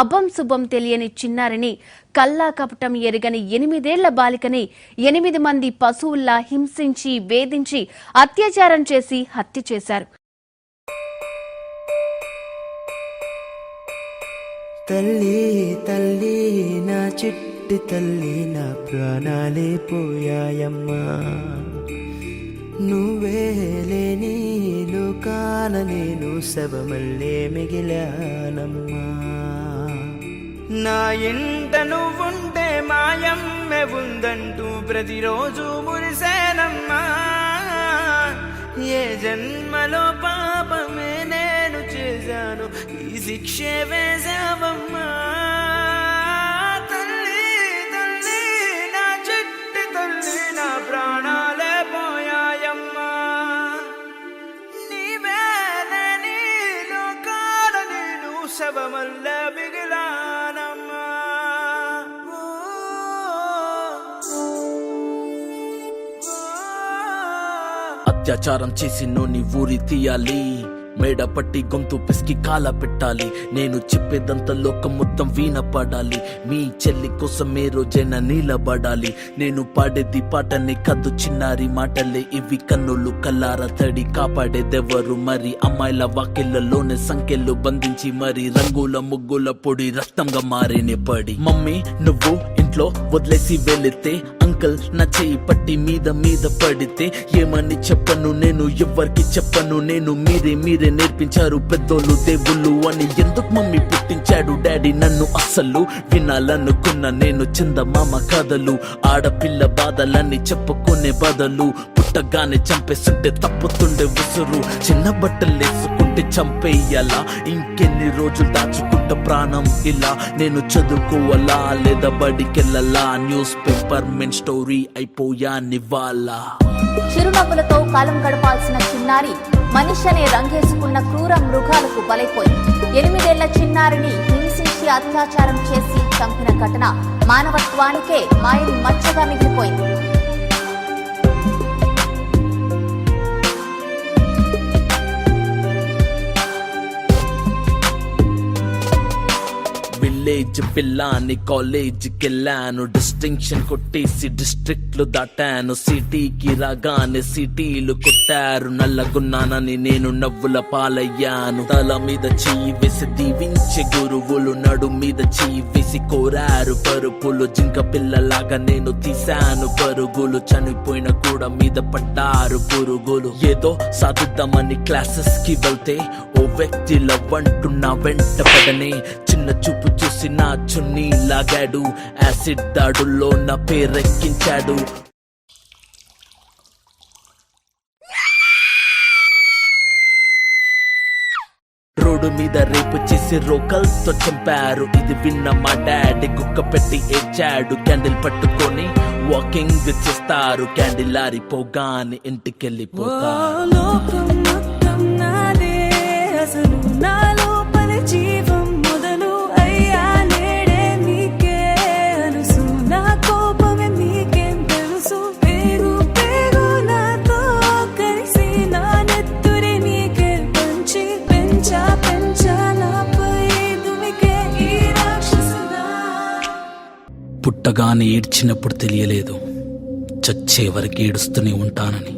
అభం శుభం తెలియని చిన్నారిని, కల్లా కపటం ఎరుగని 8 ఏళ్ల బాలికని 8 మంది పశువుల్లా హింసించి, వేధించి, అత్యాచారం చేసి హత్య చేశారు. తల్లి తల్లి నా చిట్టి తల్లి, నా ప్రాణాలే పోయాయమ్మా. నువ్వే లేని లోకాన నేను శవమల్లే మిగిలానమ్మా. నా ఇంట నువ్వుంటే మాయమ్మె ఉందంటూ ప్రతిరోజు మురిసేనమ్మా. ఏ జన్మలో పాపమే నేను చేశాను, ఈ శిక్షే వేశావమ్మా. తల్లి తల్లి నా చిట్టి తల్లి, నా ప్రాణాలే పోయాయమ్మా. నీవే లేని లోకాల నేను శవమల్ల మిగిలానమ్మా. అత్యాచారం చేసి నోని ఊరి తీయాలి, మేడ పట్టి గొంతు పిసికి కాల పెట్టాలి. నేను చెప్పేదంతా లోకం మొత్తం వీణ పడాలి. మీ చెల్లి కోసం ఏ రోజైనా నిలబడాలి. నేను పాడేది పాటనే కద్దు చిన్నారి మాటలే ఇవి. కన్నులు కల్లార తడి కాపాడేదెవరు మరి? అమ్మాయిల వాకిళ్లలోనే సంఖ్యలు బంధించి మరి రంగుల ముగ్గుల పొడి రక్తంగా మారేనే పడి. మమ్మీ నువ్వు ఇంట్లో వదిలేసి వెళితే, అంకల్ నా చేయి పట్టి మీద మీద పడితే ఏమని చెప్పను నేను, ఎవరికి చెప్పను నేను. మీరే నేర్పించారు పెద్దోళ్ళు దేవుళ్ళు అని. ఎందుకు మమ్మీ పుట్టించాడు డాడీ నన్ను? అస్సలు వినాలనుకున్న నేను చందమామ కథలు. ఆడపిల్ల బాధలన్నీ చెప్పుకునే బదులు పుట్టగానే చంపేస్తుంటే తప్పుతుండే ఉసురు. చిన్న బట్టలు వేసుకుంటే చంపేయాలా? ఇంకెన్ని రోజులు దాచుకుంటా ప్రాణం ఇలా? నేను చదువుకోవాలా లేదా బడికెళ్ళాలా? న్యూస్ పేపర్ మెన్ స్టోరీ అయిపోయా నివాలా. చిరునవ్వులతో కాలం గడపాల్సిన చిన్నారి మనిషి అనే రంగేసుకున్న క్రూర మృగాలకు బలైపోయింది. 8 ఏళ్ల చిన్నారిని హింసించి అత్యాచారం చేసి చంపిన ఘటన మానవత్వానికే మాయని మచ్చగా మిగిలిపోయింది. విలేజ్ పిల్లాని కాలేజీకి వెళ్ళాను, డిస్టింక్షన్ కొట్టేసి డిస్ట్రిక్ట్లు దాటాను. సిటీకి రాగానే సిటీలు కొట్టారు, నల్లగున్నానని నేను నవ్వుల పాలయ్యాను. తల మీద చెయ్యి వేసి దీవించే గురువులు, నడు మీద చెయ్యి వేసి కోరారు పరుపులు. జింక పిల్లలాగా నేను తీశాను పరుగులు, చనిపోయిన కూడా మీద పడ్డారు పురుగులు. ఏదో సాధిద్దామని క్లాసెస్ కి వెళ్తే ఓ వ్యక్తి లవ్ అంటూ నా వెంట పడనే. చిన్న చూపు చూసి నా చున్నీ లాగాడు, యాసిడ్ దాడుల్లో నా పేరెక్కించాడు. రోడ్డు మీద రేపు చేసి రోకల్తో చంపారు. ఇది విన్న మా డాడీ కుక్క పెట్టి ఏడ్చాడు. క్యాండిల్ పట్టుకొని వాకింగ్ చేస్తారు, క్యాండిల్ ఆరిపోగానే ఇంటికెళ్ళిపోతారు. పుట్టగానే ఏడ్చినప్పుడు తెలియలేదు, చచ్చే వరకు ఏడుస్తూనే ఉంటానని.